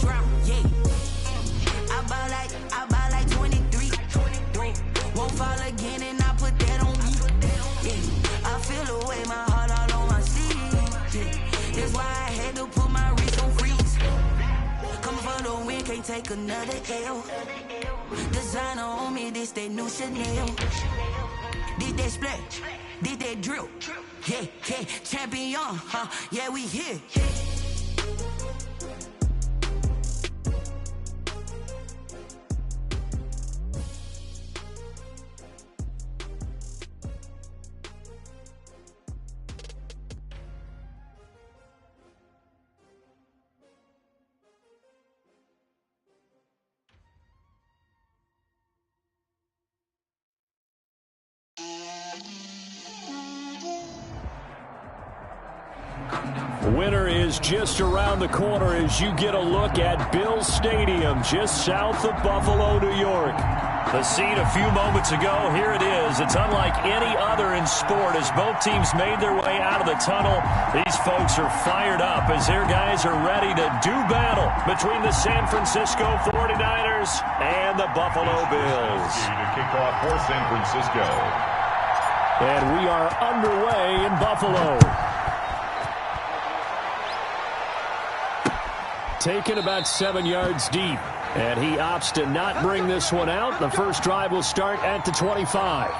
Drop, yeah. I buy like 23. Won't fall again and I put that on me. Yeah. I feel away, my heart all on my sleeve. Yeah. That's why I had to put my wrist on freeze. Coming for the win, can't take another L. Designer on me, this that new Chanel. Did that splash, did that drill. Yeah, yeah, champion, huh? Yeah, we here. Winter is just around the corner as you get a look at Bills Stadium, just south of Buffalo, New York. The scene a few moments ago, here it is. It's unlike any other in sport as both teams made their way out of the tunnel. These folks are fired up as their guys are ready to do battle between the San Francisco 49ers and the Buffalo Bills. To kick off for San Francisco. And we are underway in Buffalo. Taken about 7 yards deep. And he opts to not bring this one out. The first drive will start at the 25.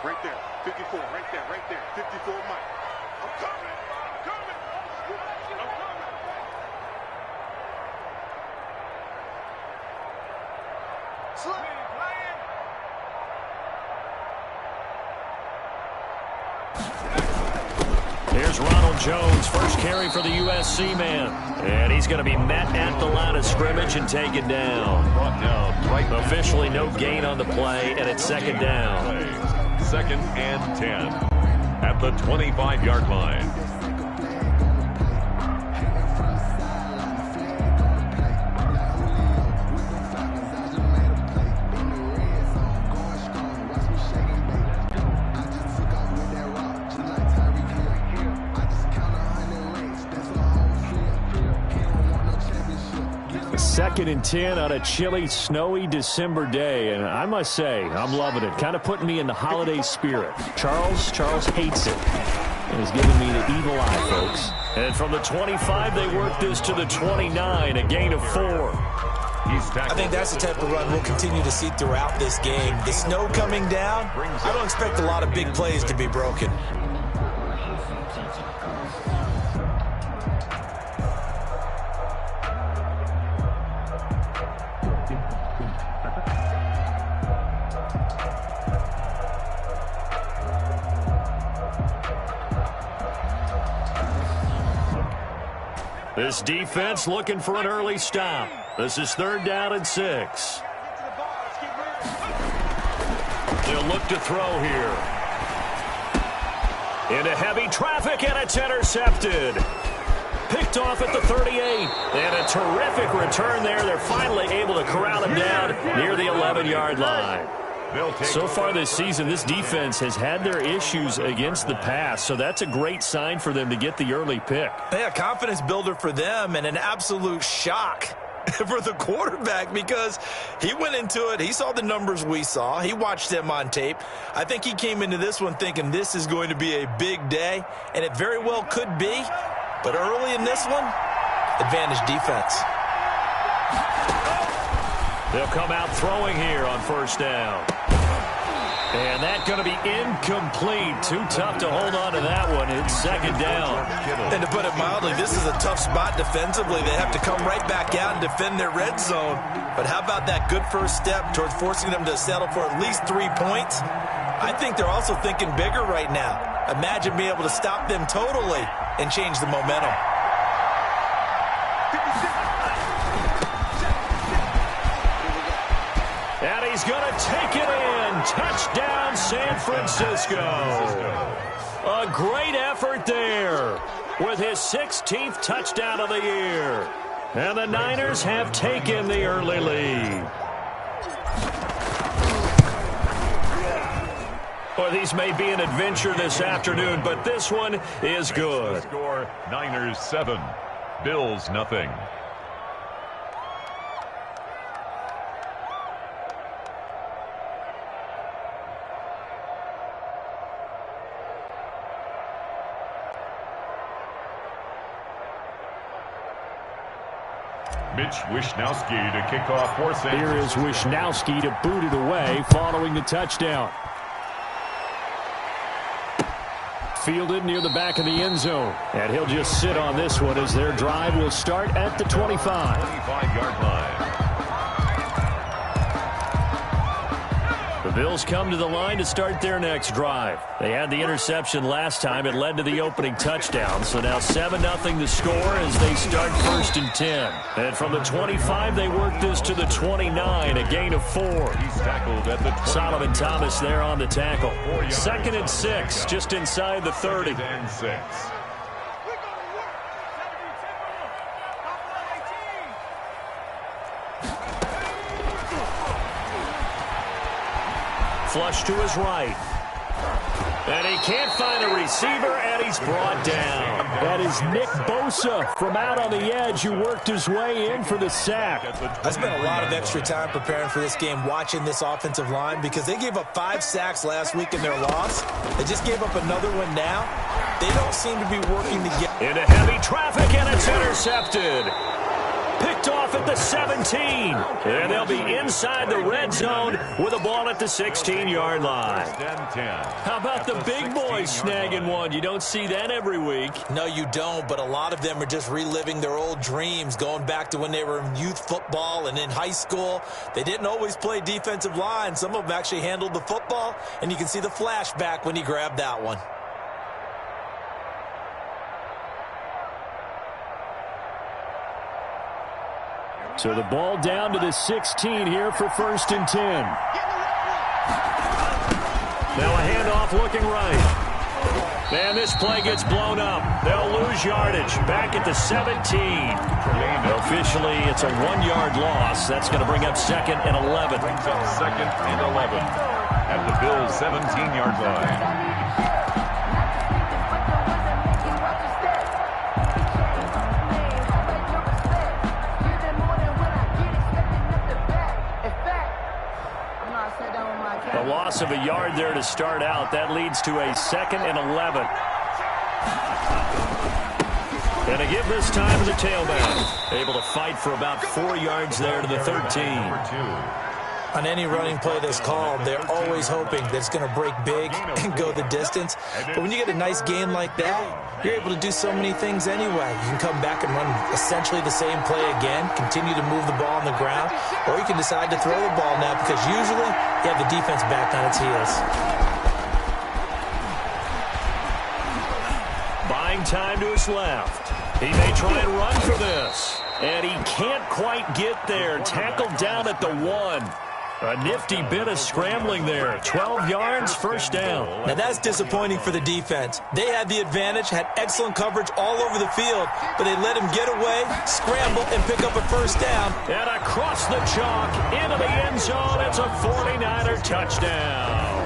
Right there, 54, right there, 54, Mike. I'm coming. Here's Ronald Jones, first carry for the USC man. And he's going to be met at the line of scrimmage and taken down. Brought down right. Officially no gain on the play, and it's second down. 2nd and 10 at the 25-yard line. Second and 10 on a chilly, snowy December day. And I must say, I'm loving it. Kind of putting me in the holiday spirit. Charles hates it. And he's giving me the evil eye, folks. And from the 25, they work this to the 29, a gain of 4. I think that's the type of run we'll continue to see throughout this game. The snow coming down, I don't expect a lot of big plays to be broken. This defense looking for an early stop. This is 3rd down and 6. They'll look to throw here. Into heavy traffic, and it's intercepted. Picked off at the 38. And a terrific return there. They're finally able to corral him down near the 11-yard line. So far this season, this defense has had their issues against the pass, so that's a great sign for them to get the early pick. Yeah, confidence builder for them and an absolute shock for the quarterback because he went into it. He saw the numbers we saw. He watched them on tape. I think he came into this one thinking this is going to be a big day, and it very well could be. But early in this one, advantage defense. They'll come out throwing here on 1st down. And that's going to be incomplete. Too tough to hold on to that one. It's 2nd down. And to put it mildly, this is a tough spot defensively. They have to come right back out and defend their red zone. But how about that good first step towards forcing them to settle for at least 3 points? I think they're also thinking bigger right now. Imagine being able to stop them totally and change the momentum. And he's going to take it in. Touchdown, San Francisco. A great effort there with his 16th touchdown of the year. And the Niners have taken the early lead. Well, these may be an adventure this afternoon, but this one is good. Score Niners 7, Bills nothing. Mitch Wishnowsky to kick off for St. Here is Wishnowsky to boot it away following the touchdown. Fielded near the back of the end zone. And he'll just sit on this one as their drive will start at the 25. 25-yard line. The Bills come to the line to start their next drive. They had the interception last time. It led to the opening touchdown. So now 7-0 the score as they start 1st and 10. And from the 25, they work this to the 29, a gain of 4. He's tackled at the 20. Solomon Thomas there on the tackle. 2nd and 6, just inside the 30. 2nd and 6. Flush to his right. And he can't find a receiver, and he's brought down. That is Nick Bosa from out on the edge who worked his way in for the sack. I spent a lot of extra time preparing for this game watching this offensive line because they gave up 5 sacks last week in their loss. They just gave up another one now. They don't seem to be working together. Into heavy traffic, and it's intercepted. Picked off at the 17. And they'll be inside the red zone with a ball at the 16-yard line. How about the big boys snagging one? You don't see that every week. No, you don't, but a lot of them are just reliving their old dreams, going back to when they were in youth football and in high school. They didn't always play defensive line. Some of them actually handled the football, and you can see the flashback when he grabbed that one. So the ball down to the 16 here for 1st and 10. Now a handoff looking right. And this play gets blown up. They'll lose yardage. Back at the 17. Officially, it's a 1-yard loss. That's going to bring up 2nd and 11. Brings up 2nd and 11 at the Bills' 17-yard line. A loss of a yard there to start out. That leads to a 2nd and 11. And to give this time to the tailback. Able to fight for about 4 yards there to the 13. On any running play that's called, they're always hoping that it's going to break big and go the distance. But when you get a nice game like that, you're able to do so many things anyway. You can come back and run essentially the same play again, continue to move the ball on the ground, or you can decide to throw the ball now because usually you have the defense back on its heels. Buying time to his left. He may try and run for this. And he can't quite get there. Tackled down at the 1. A nifty bit of scrambling there. 12 yards, 1st down. Now that's disappointing for the defense. They had the advantage, had excellent coverage all over the field, but they let him get away, scramble, and pick up a 1st down. And across the chalk, into the end zone, it's a 49er touchdown.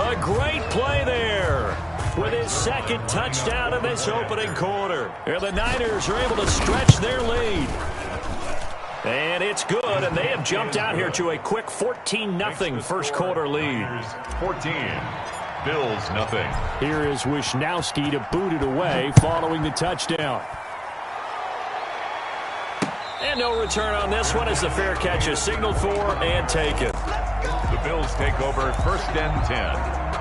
A great play there with his 2nd touchdown in this opening quarter. And the Niners are able to stretch their lead. And it's good, and they have jumped out here to a quick 14-0 1st quarter lead. 14, Bills nothing. Here is Wishnowsky to boot it away following the touchdown. And no return on this one as the fair catch is signaled for and taken. The Bills take over 1st and 10.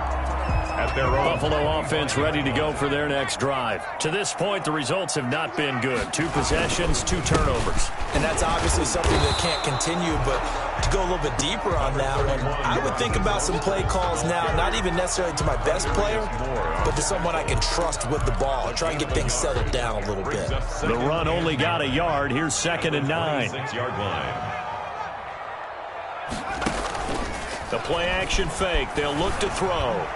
At their own. Buffalo offense ready to go for their next drive. To this point, the results have not been good. 2 possessions, 2 turnovers. And that's obviously something that can't continue, but to go a little bit deeper on that one, I would think about some play calls now, not even necessarily to my best player, but to someone I can trust with the ball and try and get things settled down a little bit. The run only got a yard. Here's 2nd and 9. 6-yard line. The play action fake. They'll look to throw.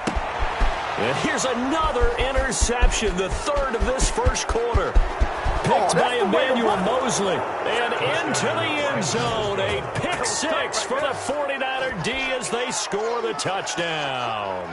And here's another interception, the third of this first quarter. Picked by Emmanuel Mosley. And into the end zone. A pick six for the 49er D as they score the touchdown.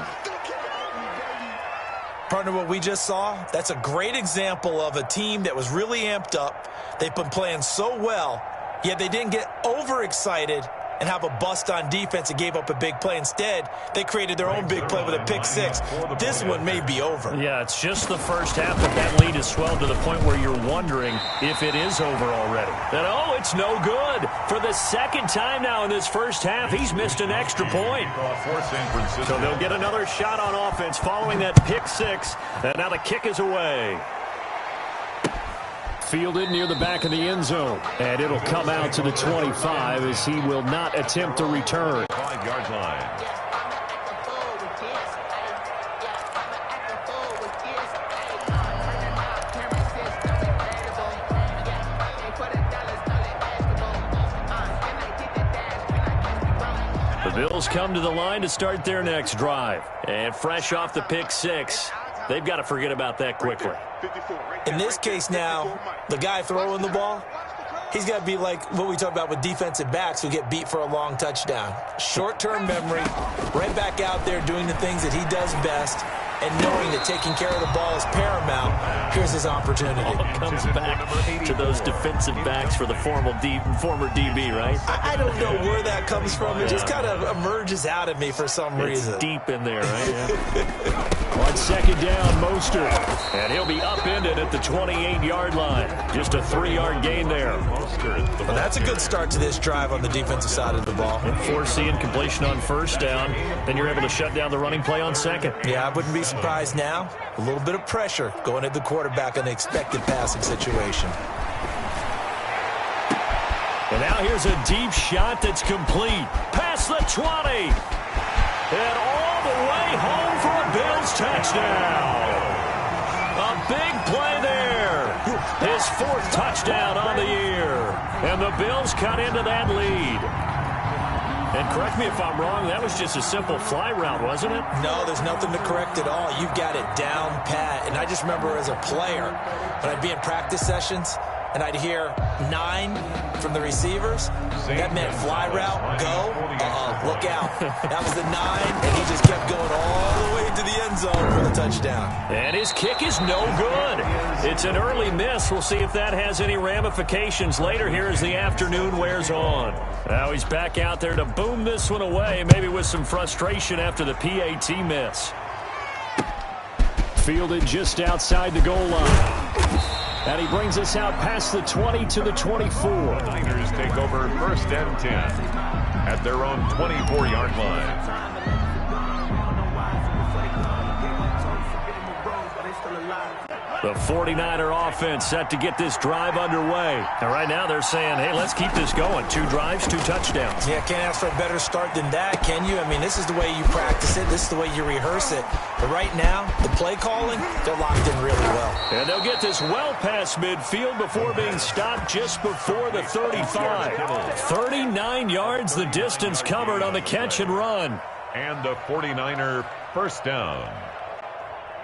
Partner, what we just saw, that's a great example of a team that was really amped up. They've been playing so well, yet they didn't get overexcited and have a bust on defense and gave up a big play. Instead, they created their own big play with a pick six. This one may be over. Yeah, it's just the first half, but that lead has swelled to the point where you're wondering if it is over already. And, oh, it's no good. For the second time now in this first half, he's missed an extra point. So they'll get another shot on offense following that pick six. And now the kick is away. Fielded near the back of the end zone. And it'll come out to the 25 as he will not attempt to return. 5-yard line. The Bills come to the line to start their next drive. And fresh off the pick six, they've got to forget about that quickly. In this case now, the guy throwing the ball, he's got to be like what we talk about with defensive backs who get beat for a long touchdown. Short-term memory, right back out there doing the things that he does best, and knowing that taking care of the ball is paramount. Here's his opportunity. All comes back to those defensive backs for the former DB, right? I don't know where that comes from. It just kind of emerges out of me for some reason. It's deep in there, right? Yeah. On second down, Mostert. And he'll be upended at the 28-yard line. Just a 3-yard gain there. Well, that's a good start to this drive on the defensive side of the ball. And forcing completion on first down. Then you're able to shut down the running play on second. Yeah, I wouldn't be surprised now. A little bit of pressure going at the quarterback in the expected passing situation. And now here's a deep shot that's complete. Past the 20. And all the way home for a Bills touchdown. A big play there. His fourth touchdown on the year. And the Bills cut into that lead. And correct me if I'm wrong, that was just a simple fly route, wasn't it? No, there's nothing to correct at all. You've got it down pat. And I just remember as a player, when I'd be in practice sessions, and I'd hear 9 from the receivers. That meant fly route, go, look out. That was the 9, and he just kept going all the way to the end zone for the touchdown. And his kick is no good. It's an early miss. We'll see if that has any ramifications later here as the afternoon wears on. Now he's back out there to boom this one away, maybe with some frustration after the PAT miss. Fielded just outside the goal line. And he brings us out past the 20 to the 24. Niners take over first and 10 at their own 24-yard line. The 49er offense set to get this drive underway. And right now they're saying, hey, let's keep this going. 2 drives, 2 touchdowns. Yeah, can't ask for a better start than that, can you? I mean, this is the way you practice it. This is the way you rehearse it. But right now, the play calling, they're locked in really well. And they'll get this well past midfield before being stopped just before the 35. 39 yards the distance covered on the catch and run. And the 49er first down.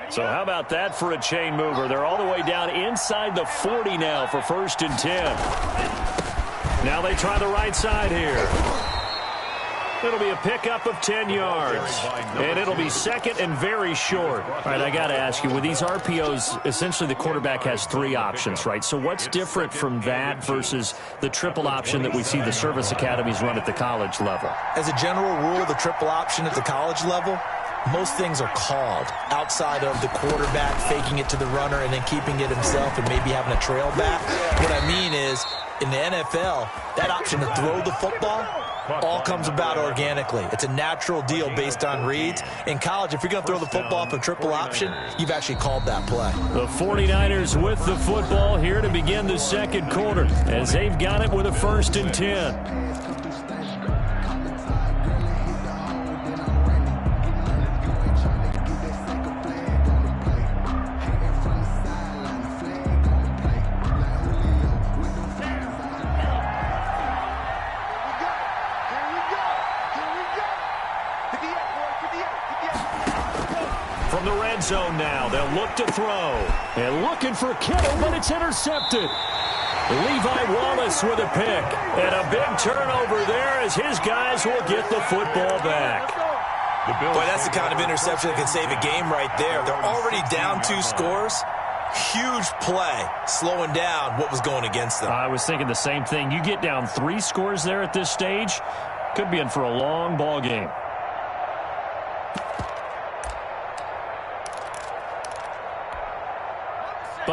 So how about that for a chain mover? They're all the way down inside the 40 now for first and 10. Now they try the right side here. It'll be a pickup of 10 yards. And it'll be second and very short. All right, I got to ask you, with these RPOs, essentially the quarterback has 3 options, right? So what's different from that versus the triple option that we see the service academies run at the college level? As a general rule, the triple option at the college level, most things are called outside of the quarterback faking it to the runner and then keeping it himself and maybe having a trail back. What I mean is, in the NFL, that option to throw the football all comes about organically. It's a natural deal based on reads. In college, if you're going to throw the football off a triple option, you've actually called that play. The 49ers with the football here to begin the second quarter as they've got it with a first and 10. from the red zone now. They'll look to throw. And looking for Kittle, but it's intercepted. Levi Wallace with a pick. And a big turnover there as his guys will get the football back. Boy, that's the kind of interception that can save a game right there. They're already down 2 scores. Huge play, slowing down what was going against them. I was thinking the same thing. You get down 3 scores there at this stage, could be in for a long ball game.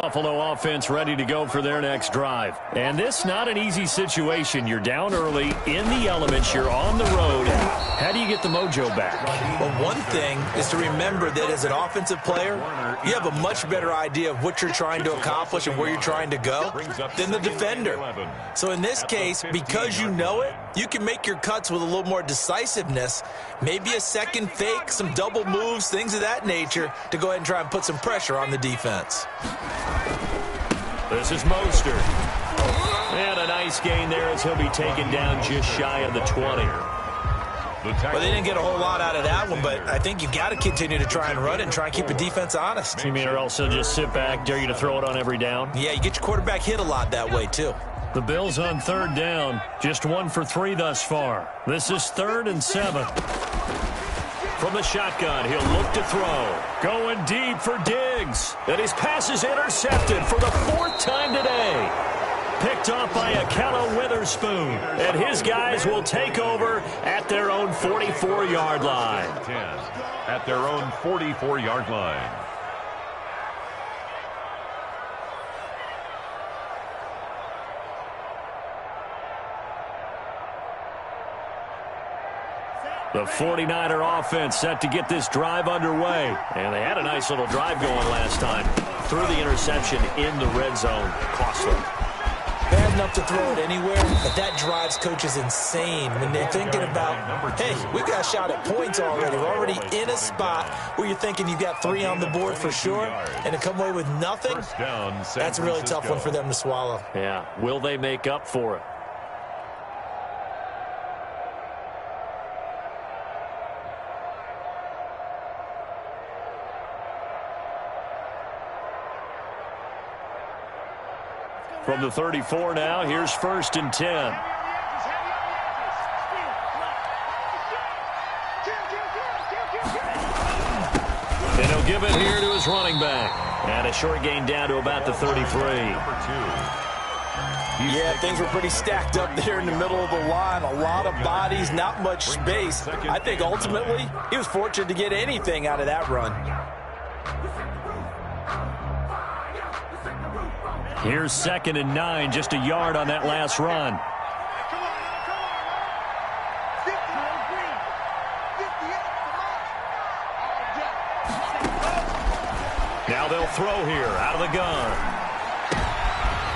Buffalo offense ready to go for their next drive. And this not an easy situation. You're down early, in the elements, you're on the road. How do you get the mojo back? Well, one thing is to remember that as an offensive player, you have a much better idea of what you're trying to accomplish and where you're trying to go than the defender. So in this case, because you know it, you can make your cuts with a little more decisiveness, maybe a second fake, some double moves, things of that nature, to go ahead and try and put some pressure on the defense. This is Mostert. And a nice gain there as he'll be taken down just shy of the 20. Well, they didn't get a whole lot out of that one, but I think you've got to continue to try and run and try and keep the defense honest. You mean or else they'll just sit back, dare you to throw it on every down? Yeah, you get your quarterback hit a lot that way, too. The Bills on 3rd down. Just 1 for 3 thus far. This is 3rd and 7. From the shotgun, he'll look to throw. Going deep for Diggs. And his pass is intercepted for the 4th time today. Picked off by Akello Witherspoon. And his guys will take over at their own 44-yard line. At their own 44-yard line. The 49er offense set to get this drive underway. And they had a nice little drive going last time. Threw the interception in the red zone. Costly. Bad enough to throw it anywhere, but that drives coaches insane when they're thinking about, hey, we've got a shot at points already. We're already in a spot where you're thinking you've got 3 on the board for sure, and to come away with nothing, that's a really tough one for them to swallow. Yeah, will they make up for it? From the 34 now, here's 1st and 10. And he'll give it here to his running back. And a short gain down to about the 33. Yeah, things were pretty stacked up there in the middle of the line. A lot of bodies, not much space. I think ultimately he was fortunate to get anything out of that run. Here's 2nd and 9, just a yard on that last run. Now they'll throw here out of the gun.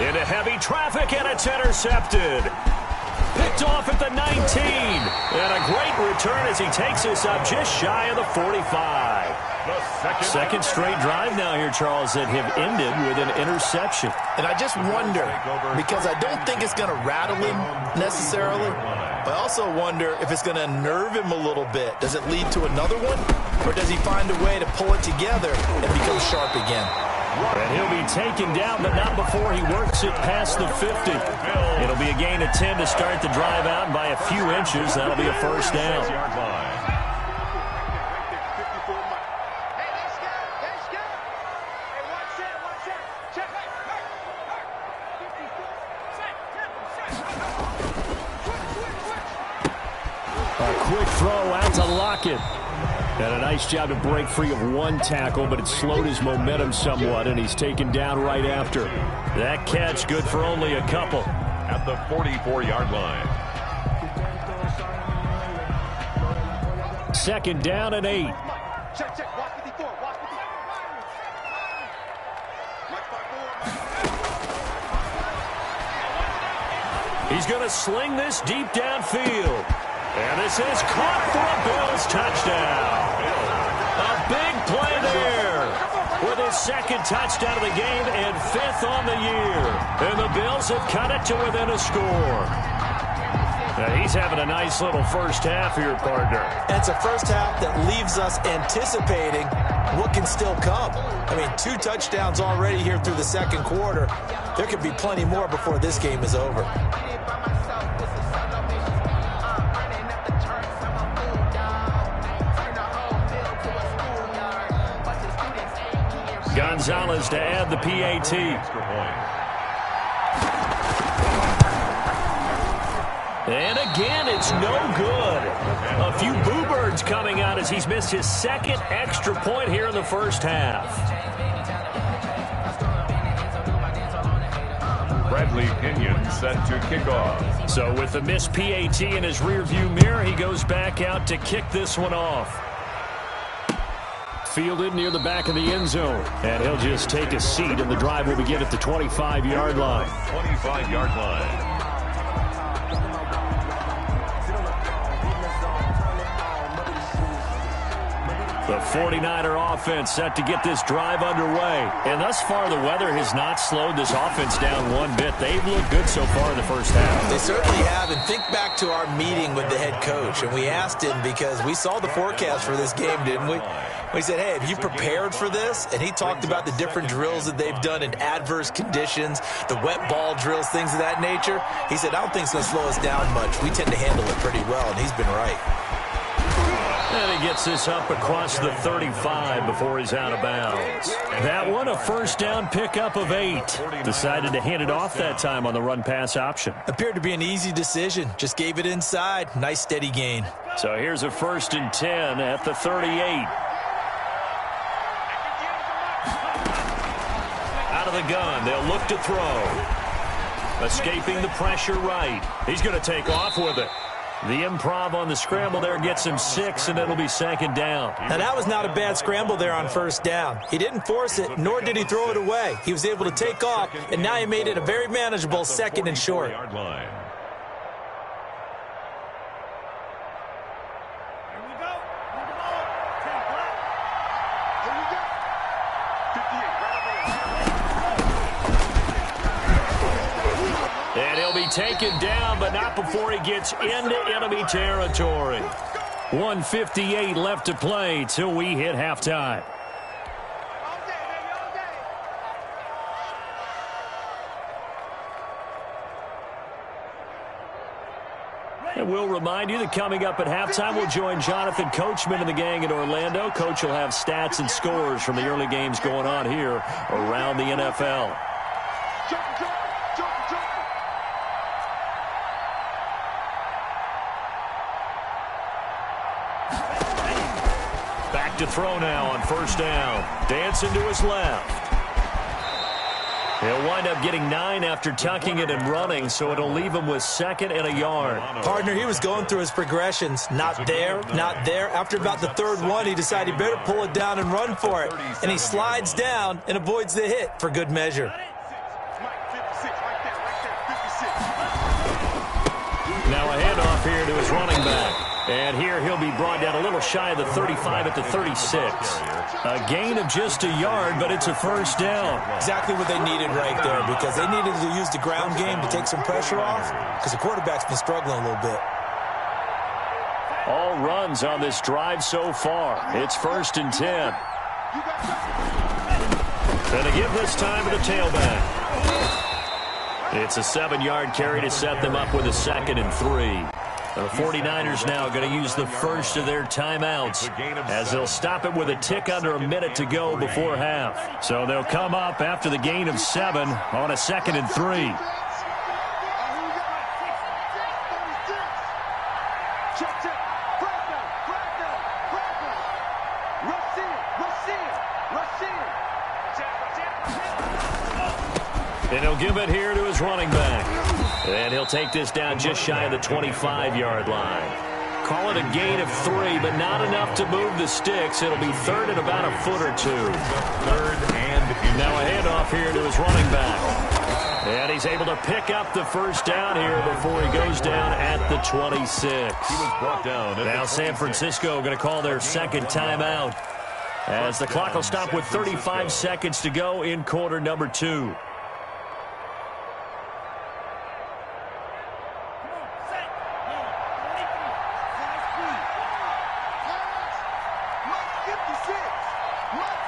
Into heavy traffic, and it's intercepted. Picked off at the 19. And a great return as he takes us up just shy of the 45. Second straight drive now here, Charles, that have ended with an interception. And I just wonder, because I don't think it's going to rattle him necessarily, but I also wonder if it's going to nerve him a little bit. Does it lead to another one, or does he find a way to pull it together and become sharp again? And he'll be taken down, but not before he works it past the 50. It'll be a gain of 10 to start the drive out, and by a few inches, that'll be a 1st down. A quick throw out to Lockett. And a nice job to break free of 1 tackle, but it slowed his momentum somewhat, and he's taken down right after. That catch good for only a couple. At the 44-yard line. 2nd down and 8. He's going to sling this deep downfield. And this is caught for a Bills touchdown. A big play there with his 2nd touchdown of the game and 5th on the year. And the Bills have cut it to within a score. Now he's having a nice little first half here, partner. And it's a first half that leaves us anticipating what can still come. I mean, 2 touchdowns already here through the second quarter. There could be plenty more before this game is over. Gonzalez to add the PAT. And again, it's no good. A few boo birds coming out as he's missed his second extra point here in the first half. Bradley Kenyon set to kick off. So with the missed PAT in his rearview mirror, he goes back out to kick this one off. Fielded near the back of the end zone. And he'll just take a seat, and the drive will begin at the 25-yard line. 25-yard line. The 49er offense set to get this drive underway. And thus far, the weather has not slowed this offense down one bit. They've looked good so far in the first half. They certainly have. And think back to our meeting with the head coach. And we asked him, because we saw the forecast for this game, didn't we? We said, hey, have you prepared for this? And he talked about the different drills that they've done in adverse conditions, the wet ball drills, things of that nature. He said, I don't think it's going to slow us down much. We tend to handle it pretty well, and he's been right. And he gets this up across the 35 before he's out of bounds. That one, a first down pickup of 8. Decided to hand it off that time on the run-pass option. Appeared to be an easy decision. Just gave it inside. Nice, steady gain. So here's a 1st and 10 at the 38. Out of the gun, they'll look to throw. Escaping the pressure right. He's going to take off with it. The improv on the scramble there gets him 6, and it'll be 2nd down. Now, that was not a bad scramble there on 1st down. He didn't force it, nor did he throw it away. He was able to take off, and now he made it a very manageable 2nd and short. And he'll be taken down, but not before he gets into enemy territory. 1:58 left to play till we hit halftime. And we'll remind you that coming up at halftime, we'll join Jonathan Coachman and the gang in Orlando. Coach will have stats and scores from the early games going on here around the NFL. Back to throw now on 1st down. Dancing to his left. He'll wind up getting 9 after tucking it and running, so it'll leave him with 2nd and a yard. Partner, he was going through his progressions. Not there, not there. After about the 3rd one, he decided he better pull it down and run for it. And he slides down and avoids the hit for good measure. Now a handoff here to his running back. And here he'll be brought down a little shy of the 35 at the 36. A gain of just a yard, but it's a 1st down. Exactly what they needed right there, because they needed to use the ground game to take some pressure off, because the quarterback's been struggling a little bit. All runs on this drive so far. It's 1st and 10. Gonna give this time to the tailback. It's a 7-yard carry to set them up with a 2nd and 3. The 49ers now going to use the first of their timeouts as they'll stop it with a tick under a minute to go before half. So they'll come up after the gain of 7 on a 2nd and 3. And he'll give it here to his running back. And he'll take this down just shy of the 25-yard line. Call it a gain of 3, but not enough to move the sticks. It'll be 3rd and about a foot or 2. 3rd and now a handoff here to his running back. And he's able to pick up the 1st down here before he goes down at the 26. He was brought down. Now San Francisco going to call their 2nd timeout as the clock will stop with 35 seconds to go in quarter number 2. Mark 56.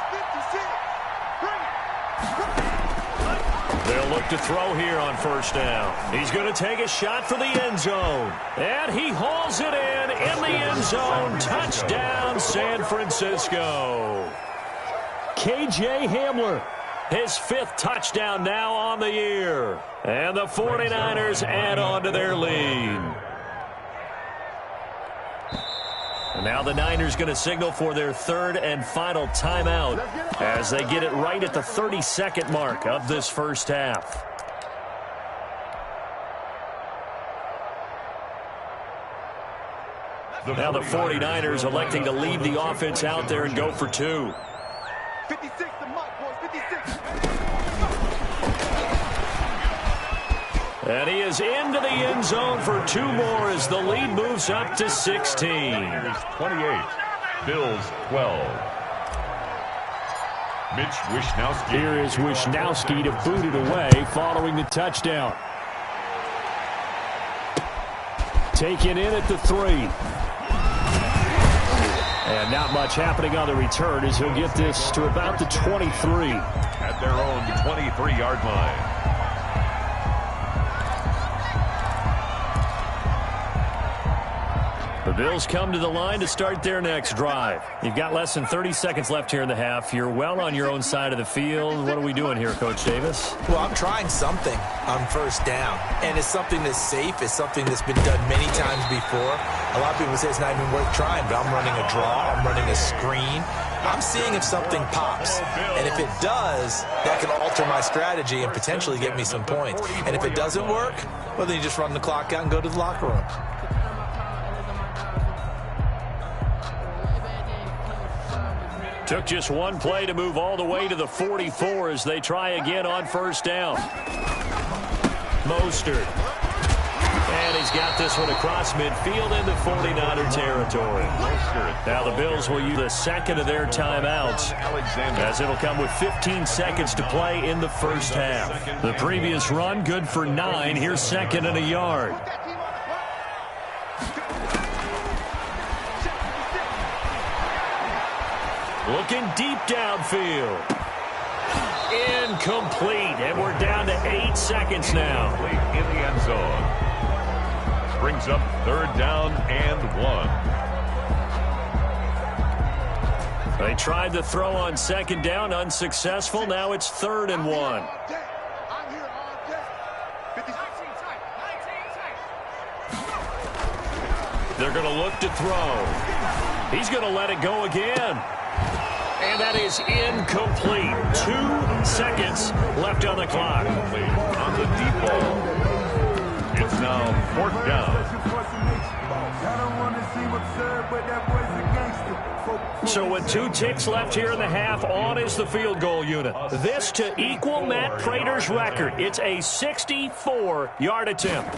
to throw here on first down. He's going to take a shot for the end zone. And he hauls it in the end zone. Touchdown, San Francisco. KJ Hamler, his 5th touchdown now on the year. And the 49ers add on to their lead. And now the Niners going to signal for their 3rd and final timeout as they get it right at the 32nd mark of this first half. Now the 49ers electing to leave the offense out there and go for 2. 56 to Mike, boys, 56. And he is into the end zone for 2 more as the lead moves up to 16. 28, Bills 12. Mitch Wishnowsky. Here is Wishnowsky to boot it away following the touchdown. Taken in at the 3. And not much happening on the return as he'll get this to about the 23. At their own 23-yard line. The Bills come to the line to start their next drive. You've got less than 30 seconds left here in the half. You're well on your own side of the field. What are we doing here, Coach Davis? Well, I'm trying something on first down, and it's something that's safe. It's something that's been done many times before. A lot of people say it's not even worth trying, but I'm running a draw. I'm running a screen. I'm seeing if something pops, and if it does, that can alter my strategy and potentially get me some points. And if it doesn't work, well, then you just run the clock out and go to the locker room. Took just one play to move all the way to the 44 as they try again on first down. Mostert. And he's got this one across midfield into 49er territory. Now the Bills will use the second of their timeouts as it'll come with 15 seconds to play in the first half. The previous run good for 9. Here's 2nd and a yard. Looking deep downfield. Incomplete. And we're down to 8 seconds now. In the end zone. Brings up 3rd down and 1. They tried to throw on 2nd down. Unsuccessful. Now it's 3rd and 1. They're going to look to throw. He's going to let it go again. And that is incomplete. 2 seconds left on the clock. On the deep ball. It's now 4th down. So with 2 ticks left here in the half, on is the field goal unit. This to equal Matt Prater's record. It's a 64-yard attempt.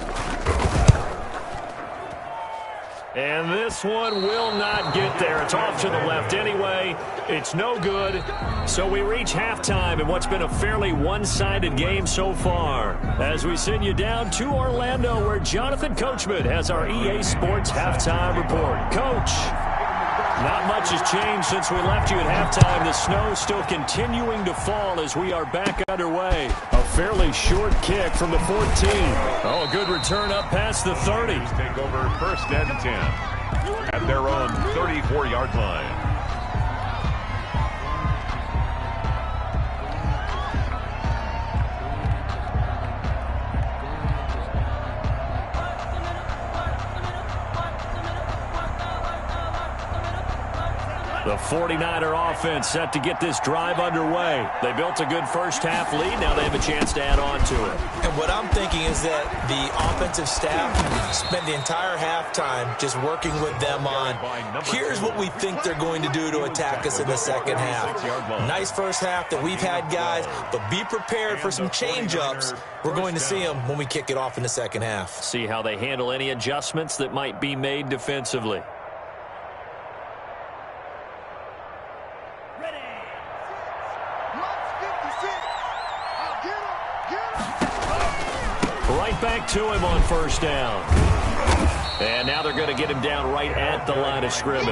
And this one will not get there. It's off to the left anyway. It's no good. So we reach halftime in what's been a fairly one-sided game so far. As we send you down to Orlando, where Jonathan Coachman has our EA Sports halftime report. Coach, not much has changed since we left you at halftime. The snow still continuing to fall as we are back underway. A fairly short kick from the 14. Oh, a good return up past the 30. Take over 1st and 10 at their own 34-yard line. The 49er offense set to get this drive underway. They built a good first half lead. Now they have a chance to add on to it. And what I'm thinking is that the offensive staff spent the entire halftime just working with them on, here's what we think they're going to do to attack us in the second half. Nice first half that we've had, guys, but be prepared for some change-ups. We're going to see them when we kick it off in the second half. See how they handle any adjustments that might be made defensively. Right back to him on first down. And now they're going to get him down right at the line of scrimmage.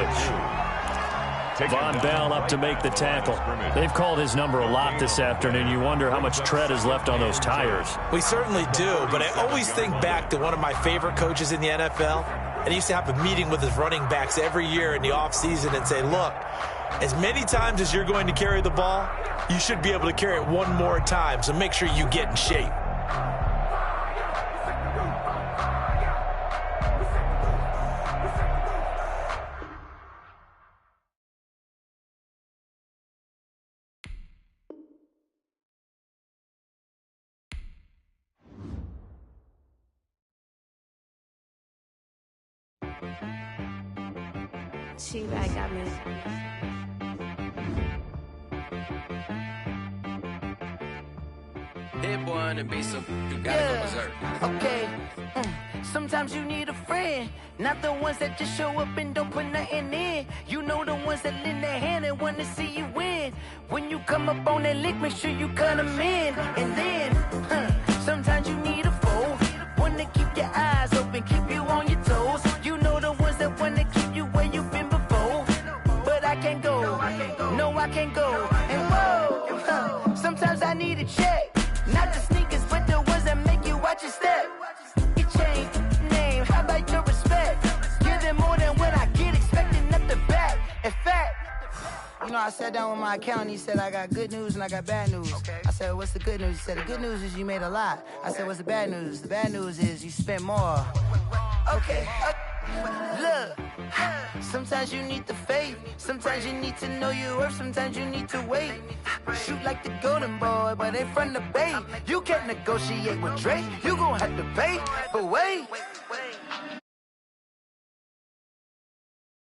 Von Bell up to make the tackle. They've called his number a lot this afternoon. You wonder how much tread is left on those tires. We certainly do, but I always think back to one of my favorite coaches in the NFL. And he used to have a meeting with his running backs every year in the offseason and say, look, as many times as you're going to carry the ball, you should be able to carry it one more time, so make sure you get in shape. She-Bag got me. Hit one and be some, you gotta go berserk. Okay. Sometimes you need a friend, not the ones that just show up and don't put nothing in. You know the ones that lend their hand and want to see you win. When you come up on that lick, make sure you cut them in. And then, sometimes you need a foe, one to keep your eyes open, keep you on your toes. You know the ones that want to keep you where you've been before. But I can't go, no I can't go. And whoa, sometimes I need a check. Not the sneakers, but the ones that make you watch your step. Your chain, name, how about your respect? Give them more than what I get, expecting nothing back. In fact, you know, I sat down with my accountant. He said, I got good news and I got bad news. I said, what's the good news? He said, the good news is you made a lot. I said, what's the bad news? The bad news is you spent more. Okay. Look, sometimes you need the faith. Sometimes you need to know your worth. Sometimes you need to wait. Shoot like the golden boy, but they from the bay. You can't negotiate with Drake. You gon' have to pay. But wait,